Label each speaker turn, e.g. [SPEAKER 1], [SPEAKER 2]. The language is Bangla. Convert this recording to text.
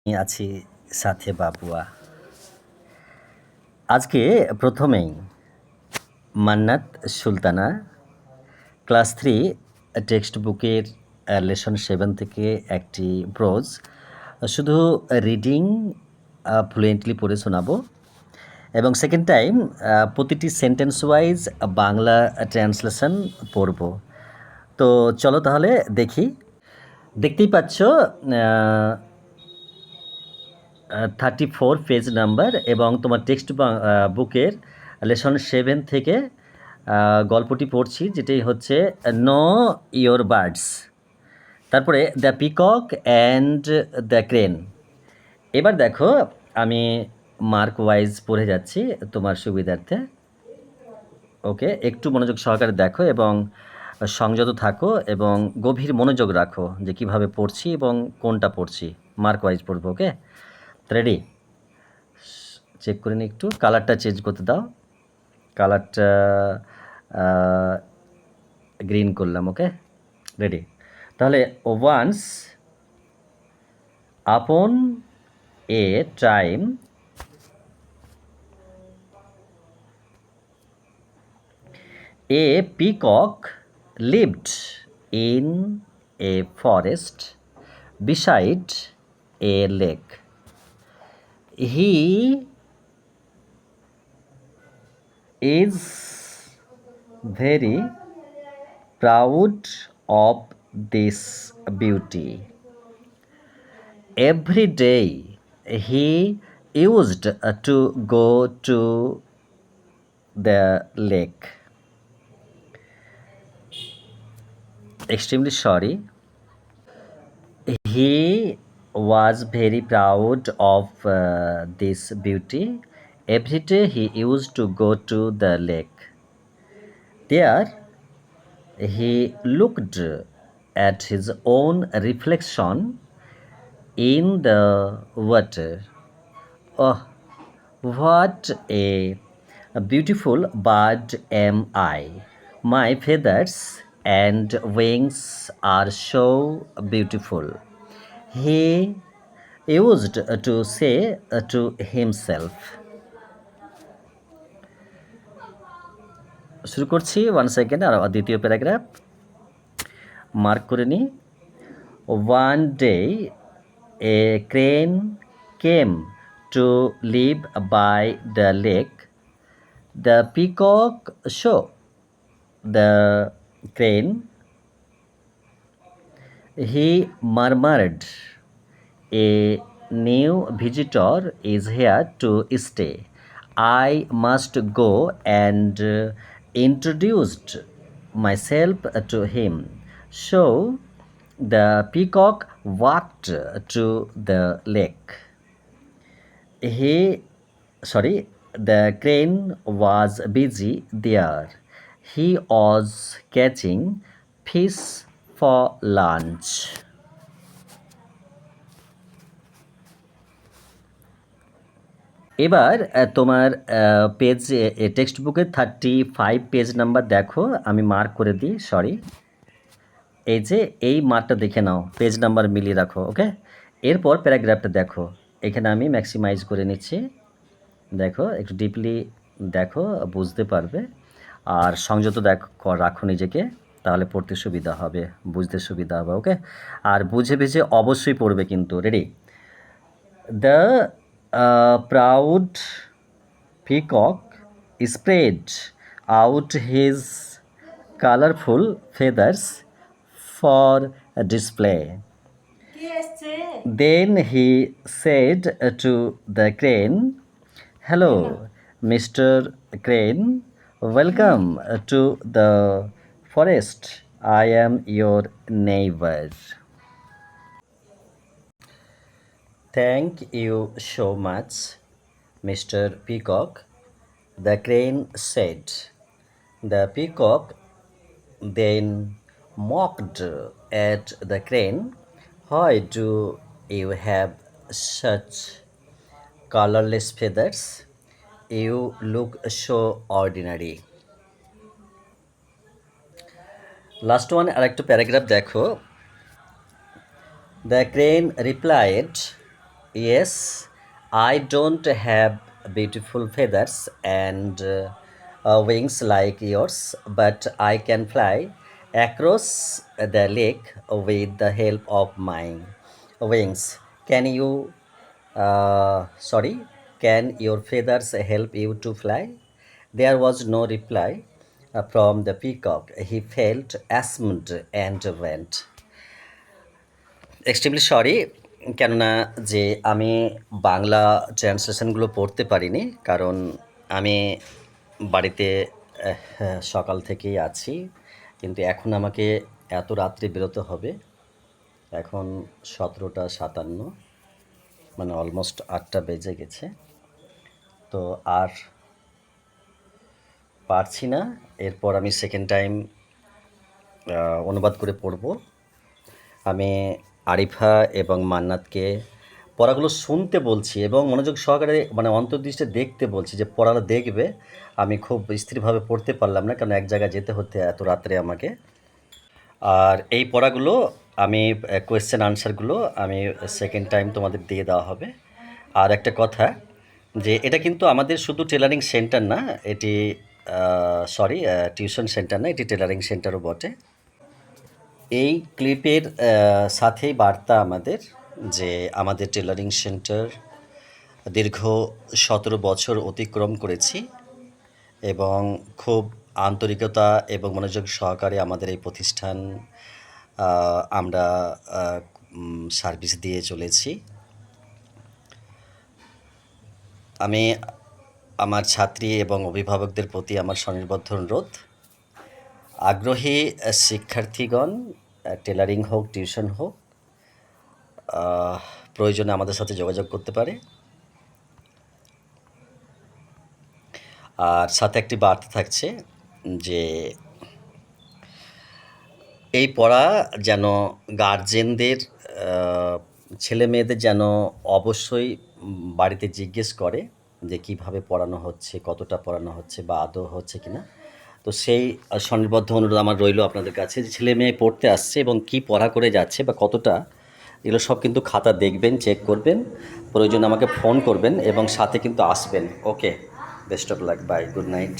[SPEAKER 1] আছি সাথে বাবুয়া। আজকে প্রথমেই মান্নাত সুলতানা ক্লাস 3 টেক্সট বুকের লেসন 7 থেকে একটি প্রোজ শুধু রিডিং ফ্লুয়েন্টলি পড়ে শোনাবো এবং সেকেন্ড টাইম প্রতিটি সেন্টেন্স ওয়াইজ বাংলা ট্রান্সলেশন পড়ব। তো চলো তাহলে দেখি। দেখতেই পাচ্ছ 34 পেজ নাম্বার এবং তোমার টেক্সট বুকের লেসন 7 থেকে গল্পটি পড়ছি, যেটাই হচ্ছে নো ইয়োর বার্ডস। তারপরে the peacock and the crane. এবার দেখো আমি মার্ক ওয়াইজ পড়ে যাচ্ছি তোমার সুবিধার্থে। ওকে, একটু মনোযোগ সহকারে দেখো এবং সংযত থাকো এবং গভীর মনোযোগ রাখো যে কিভাবে পড়ছি এবং কোনটা পড়ছি। মার্ক ওয়াইজ পড়বো। ওকে, রেডি? চেক করে নিই, একটু কালারটা চেঞ্জ করতে দাও। কালারটা গ্রিন করলাম। ওকে, রেডি? তাহলে once upon a time a peacock lived in a forest beside a lake. He is very proud of this beauty. Every day he used to go to the lake. Extremely sorry. He was very proud of this beauty. Every day he used to go to the lake. There he looked at his own reflection in the water. Oh, what a beautiful bird am I! My feathers and wings are so beautiful. He used to say to himself. শুরু করছি, 1 সেকেন্ড। আর দ্বিতীয় প্যারাগ্রাফ মার্ক করে নিই। One day a crane came to live by the lake. The peacock saw the crane. He murmured, a new visitor is here to stay. I must go and introduced myself to him. So the peacock walked to the lake. The crane was busy there. He was catching fish for lunch. এবার তোমার পেজ টেক্সট বুকের 35 পেজ নাম্বার দেখো, আমি মার্ক করে দিই, সরি। এই যে এই মার্কটা দেখে নাও, পেজ নাম্বার মিলিয়ে রাখো। ওকে, এরপর প্যারাগ্রাফটা দেখো, এখানে আমি ম্যাক্সিমাইজ করে নিচ্ছি। দেখো, একটু ডিপলি দেখো, বুঝতে পারবে। আর সংযত রাখো নিজেকে, তাহলে পড়তে সুবিধা হবে, বুঝতে সুবিধা হবে। ওকে, আর বুঝে বুঝে অবশ্যই পড়বে কিন্তু। Ready? The proud peacock spread out his colorful feathers for display. Then he said to the crane, "Hello, Mr. Crane. Welcome to the forest. I am your neighbor." Thank you so much, Mr. Peacock, the crane said. The peacock then mocked at the crane. Why do you have such colorless feathers? You look so ordinary. Last one, আরেকটু প্যারাগ্রাফ দেখো। The crane replied, Yes, I don't have beautiful feathers and wings like yours, but I can fly across the lake with the help of my wings. Can you, sorry, can your feathers help you to fly? There was no reply from the peacock. He felt ashamed and went. Extremely sorry, কেননা যে আমি বাংলা ট্রান্সলেশনগুলো পড়তে পারিনি, কারণ আমি বাড়িতে সকাল থেকেই আছি, কিন্তু এখন আমাকে এত রাত্রে বেরোতে হবে। এখন 17:57, মানে অলমোস্ট 8টা বেজে গেছে। তো আর পারছি না। এরপর আমি সেকেন্ড টাইম অনুবাদ করে পড়ব। আমি আরিফা এবং মান্নাতকে পড়াগুলো শুনতে বলছি এবং মনোযোগ সহকারে, মানে অন্তর্দৃষ্টে দেখতে বলছি, যে পড়াটা দেখবে। আমি খুব স্থিরভাবে পড়তে পারলাম না, কারণ এক জায়গায় যেতে হতে এত রাত্রে আমাকে। আর এই পড়াগুলো আমি কোয়েশ্চেন আনসারগুলো আমি সেকেন্ড টাইম তোমাদের দিয়ে দেওয়া হবে। আর একটা কথা, যে এটা কিন্তু আমাদের শুধু টেলারিং সেন্টার না, এটি সরি টিউশন সেন্টার না, এটি টেলারিং সেন্টারও বটে। এই ক্লিপের সাথেই বার্তা আমাদের, যে আমাদের টেলারিং সেন্টার দীর্ঘ 17 বছর অতিক্রম করেছি এবং খুব আন্তরিকতা এবং মনোযোগ সহকারে আমাদের এই প্রতিষ্ঠান আমরা সার্ভিস দিয়ে চলেছি। আমি আমার ছাত্রী এবং অভিভাবকদের প্রতি আমার স্বনির্বদ্ধ অনুরোধ, আগ্রহী শিক্ষার্থীগণ, টেলারিং হোক, টিউশন হোক, প্রয়োজনে আমাদের সাথে যোগাযোগ করতে পারে। আর সাথে একটি বার্তা থাকছে, যে এই পড়া যেন গার্জেনদের ছেলে মেয়েদের যেন অবশ্যই বাড়িতে জিজ্ঞেস করে যে কিভাবে পড়ানো হচ্ছে, কতটা পড়ানো হচ্ছে বা আদৌ হচ্ছে কিনা। তো সেই স্বনির্বদ্ধ অনুরোধ আমার রইল আপনাদের কাছে, যে ছেলে মেয়ে পড়তে আসছে এবং কি পড়া করে যাচ্ছে বা কতটা, এগুলো সব কিন্তু খাতা দেখবেন, চেক করবেন, প্রয়োজনে আমাকে ফোন করবেন এবং সাথে কিন্তু আসবেন। Okay, best of luck, bye, good night.